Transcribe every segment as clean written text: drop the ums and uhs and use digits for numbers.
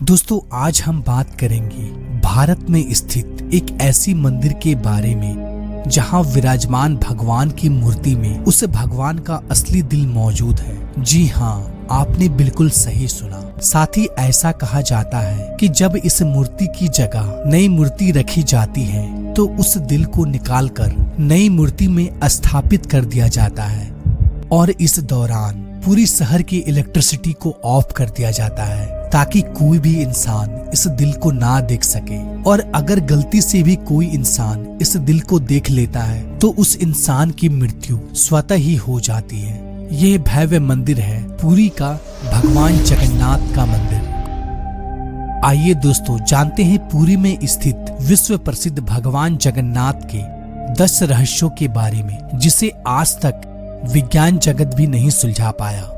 दोस्तों आज हम बात करेंगे भारत में स्थित एक ऐसी मंदिर के बारे में जहां विराजमान भगवान की मूर्ति में उस भगवान का असली दिल मौजूद है। जी हाँ, आपने बिल्कुल सही सुना। साथ ही ऐसा कहा जाता है कि जब इस मूर्ति की जगह नई मूर्ति रखी जाती है तो उस दिल को निकालकर नई मूर्ति में स्थापित कर दिया जाता है और इस दौरान पूरी शहर की इलेक्ट्रिसिटी को ऑफ कर दिया जाता है ताकि कोई भी इंसान इस दिल को ना देख सके। और अगर गलती से भी कोई इंसान इस दिल को देख लेता है तो उस इंसान की मृत्यु स्वतः ही हो जाती है। ये भव्य मंदिर है पुरी का भगवान जगन्नाथ का मंदिर। आइए दोस्तों जानते हैं पुरी में स्थित विश्व प्रसिद्ध भगवान जगन्नाथ के 10 रहस्यों के बारे में जिसे आज तक विज्ञान जगत भी नहीं सुलझा पाया।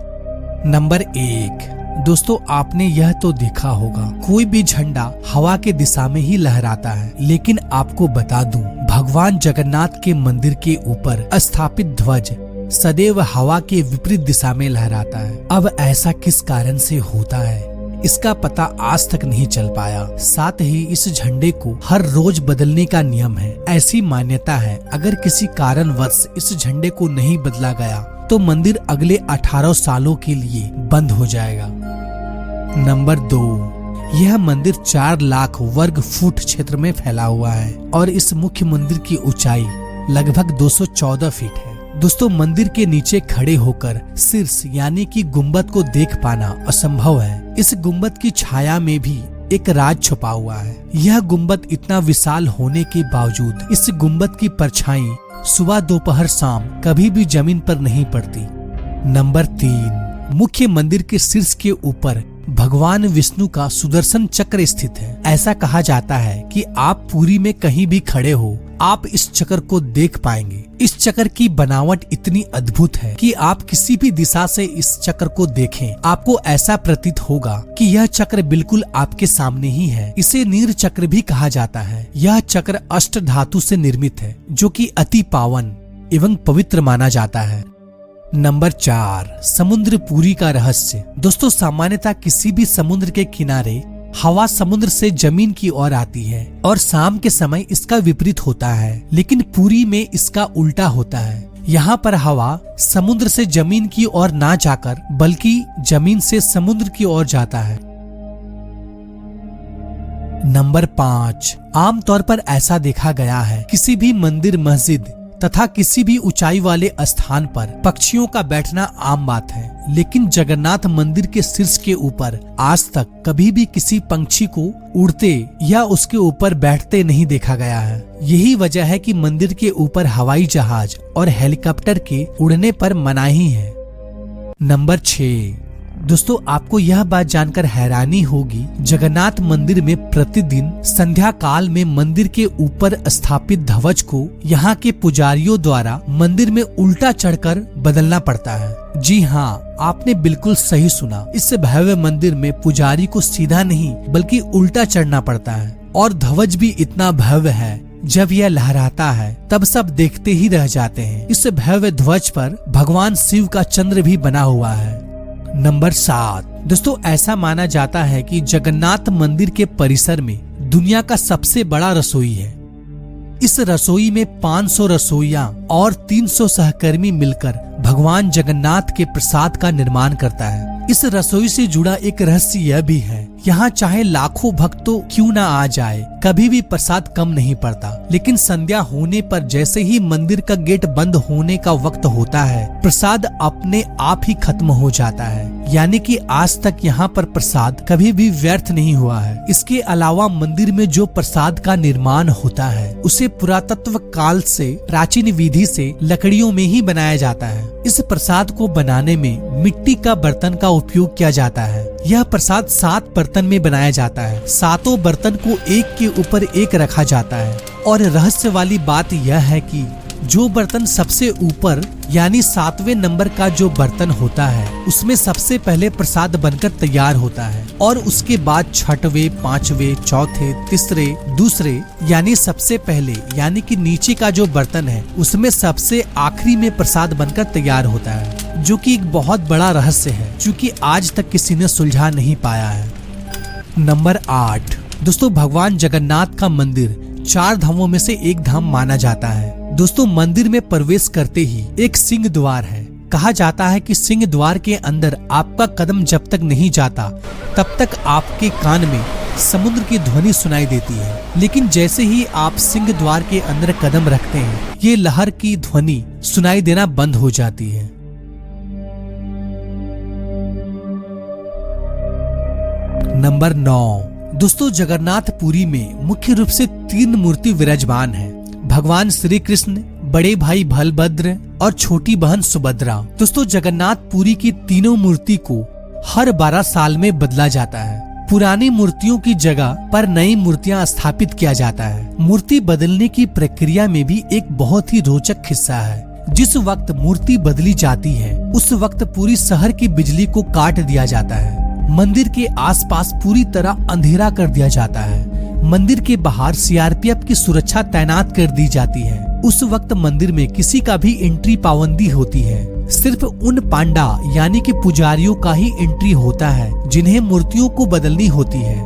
नंबर 1, दोस्तों आपने यह तो देखा होगा कोई भी झंडा हवा के दिशा में ही लहराता है, लेकिन आपको बता दूं भगवान जगन्नाथ के मंदिर के ऊपर स्थापित ध्वज सदैव हवा के विपरीत दिशा में लहराता है। अब ऐसा किस कारण से होता है इसका पता आज तक नहीं चल पाया। साथ ही इस झंडे को हर रोज बदलने का नियम है। ऐसी मान्यता है अगर किसी कारणवश इस झंडे को नहीं बदला गया तो मंदिर अगले 18 सालों के लिए बंद हो जाएगा। नंबर 2, यह मंदिर 4 लाख वर्ग फुट क्षेत्र में फैला हुआ है और इस मुख्य मंदिर की ऊंचाई लगभग 214 फीट है। दोस्तों मंदिर के नीचे खड़े होकर शीर्ष यानी कि गुंबद को देख पाना असंभव है। इस गुंबद की छाया में भी एक राज छुपा हुआ है। यह गुंबद इतना विशाल होने के बावजूद इस गुंबद की परछाई सुबह दोपहर शाम कभी भी जमीन पर नहीं पड़ती। नंबर 3, मुख्य मंदिर के शीर्ष के ऊपर भगवान विष्णु का सुदर्शन चक्र स्थित है। ऐसा कहा जाता है कि आप पुरी में कहीं भी खड़े हो आप इस चक्र को देख पाएंगे। इस चक्र की बनावट इतनी अद्भुत है कि आप किसी भी दिशा से इस चक्र को देखें आपको ऐसा प्रतीत होगा कि यह चक्र बिल्कुल आपके सामने ही है। इसे नीर चक्र भी कहा जाता है। यह चक्र अष्ट धातु से निर्मित है जो कि अति पावन एवं पवित्र माना जाता है। नंबर 4, समुद्र पुरी का रहस्य। दोस्तों सामान्यतः किसी भी समुद्र के किनारे हवा समुद्र से जमीन की ओर आती है और शाम के समय इसका विपरीत होता है, लेकिन पुरी में इसका उल्टा होता है। यहाँ पर हवा समुद्र से जमीन की ओर ना जाकर बल्कि जमीन से समुद्र की ओर जाता है। नंबर 5, आमतौर पर ऐसा देखा गया है किसी भी मंदिर मस्जिद तथा किसी भी ऊंचाई वाले स्थान पर पक्षियों का बैठना आम बात है, लेकिन जगन्नाथ मंदिर के शीर्ष के ऊपर आज तक कभी भी किसी पंछी को उड़ते या उसके ऊपर बैठते नहीं देखा गया है। यही वजह है कि मंदिर के ऊपर हवाई जहाज और हेलीकॉप्टर के उड़ने पर मनाही है। नंबर 6, दोस्तों आपको यह बात जानकर हैरानी होगी जगन्नाथ मंदिर में प्रतिदिन संध्या काल में मंदिर के ऊपर स्थापित ध्वज को यहाँ के पुजारियों द्वारा मंदिर में उल्टा चढ़कर बदलना पड़ता है। जी हाँ, आपने बिल्कुल सही सुना। इस भव्य मंदिर में पुजारी को सीधा नहीं बल्कि उल्टा चढ़ना पड़ता है और ध्वज भी इतना भव्य है जब यह लहराता है तब सब देखते ही रह जाते हैं। इस भव्य ध्वज पर भगवान शिव का चंद्र भी बना हुआ है। नंबर 7, दोस्तों ऐसा माना जाता है कि जगन्नाथ मंदिर के परिसर में दुनिया का सबसे बड़ा रसोई है। इस रसोई में 500 रसोइया और 300 सहकर्मी मिलकर भगवान जगन्नाथ के प्रसाद का निर्माण करता है। इस रसोई से जुड़ा एक रहस्य यह भी है, यहाँ चाहे लाखों भक्तों क्यों ना आ जाए कभी भी प्रसाद कम नहीं पड़ता, लेकिन संध्या होने पर जैसे ही मंदिर का गेट बंद होने का वक्त होता है प्रसाद अपने आप ही खत्म हो जाता है। यानी कि आज तक यहाँ पर प्रसाद कभी भी व्यर्थ नहीं हुआ है। इसके अलावा मंदिर में जो प्रसाद का निर्माण होता है उसे पुरातत्व काल से प्राचीन विधि से लकड़ियों में ही बनाया जाता है। इस प्रसाद को बनाने में मिट्टी का बर्तन का उपयोग किया जाता है। यह प्रसाद 7 बर्तन में बनाया जाता है। 7 बर्तन को एक के ऊपर एक रखा जाता है और रहस्य वाली बात यह है कि जो बर्तन सबसे ऊपर यानी 7वें नंबर का जो बर्तन होता है उसमें सबसे पहले प्रसाद बनकर तैयार होता है और उसके बाद 6वें, 5वें, चौथे, तीसरे, दूसरे यानी सबसे पहले यानी कि नीचे का जो बर्तन है उसमें सबसे आखिरी में प्रसाद बनकर तैयार होता है, जो कि एक बहुत बड़ा रहस्य है, क्योंकि आज तक किसी ने सुलझा नहीं पाया है। नंबर 8, दोस्तों भगवान जगन्नाथ का मंदिर 4 धामों में से एक धाम माना जाता है। दोस्तों मंदिर में प्रवेश करते ही एक सिंह द्वार है। कहा जाता है कि सिंह द्वार के अंदर आपका कदम जब तक नहीं जाता तब तक आपके कान में समुद्र की ध्वनि सुनाई देती है, लेकिन जैसे ही आप सिंह द्वार के अंदर कदम रखते हैं ये लहर की ध्वनि सुनाई देना बंद हो जाती है। नंबर 9, दोस्तों जगन्नाथपुरी में मुख्य रूप से 3 मूर्ति विराजमान है। भगवान श्री कृष्ण, बड़े भाई बलभद्र और छोटी बहन सुभद्रा। दोस्तों जगन्नाथपुरी की तीनों मूर्ति को हर 12 साल में बदला जाता है। पुरानी मूर्तियों की जगह पर नई मूर्तियां स्थापित किया जाता है। मूर्ति बदलने की प्रक्रिया में भी एक बहुत ही रोचक हिस्सा है। जिस वक्त मूर्ति बदली जाती है उस वक्त पूरी शहर की बिजली को काट दिया जाता है। मंदिर के आसपास पूरी तरह अंधेरा कर दिया जाता है। मंदिर के बाहर सीआरपीएफ की सुरक्षा तैनात कर दी जाती है। उस वक्त मंदिर में किसी का भी एंट्री पाबंदी होती है। सिर्फ उन पांडा यानी कि पुजारियों का ही एंट्री होता है जिन्हें मूर्तियों को बदलनी होती है।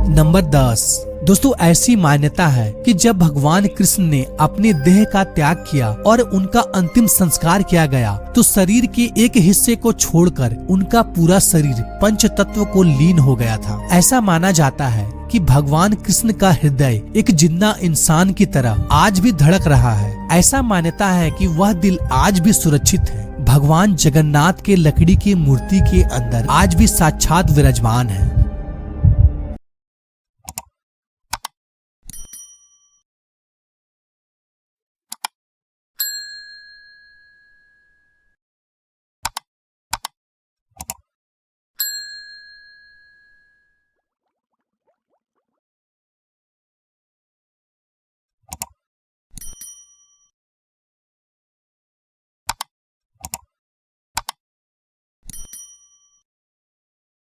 नंबर 10, दोस्तों ऐसी मान्यता है कि जब भगवान कृष्ण ने अपने देह का त्याग किया और उनका अंतिम संस्कार किया गया तो शरीर के एक हिस्से को छोड़कर उनका पूरा शरीर पंच तत्व को लीन हो गया था। ऐसा माना जाता है कि भगवान कृष्ण का हृदय एक जिंदा इंसान की तरह आज भी धड़क रहा है। ऐसा मान्यता है कि वह दिल आज भी सुरक्षित है। भगवान जगन्नाथ के लकड़ी की मूर्ति के अंदर आज भी साक्षात विराजमान है।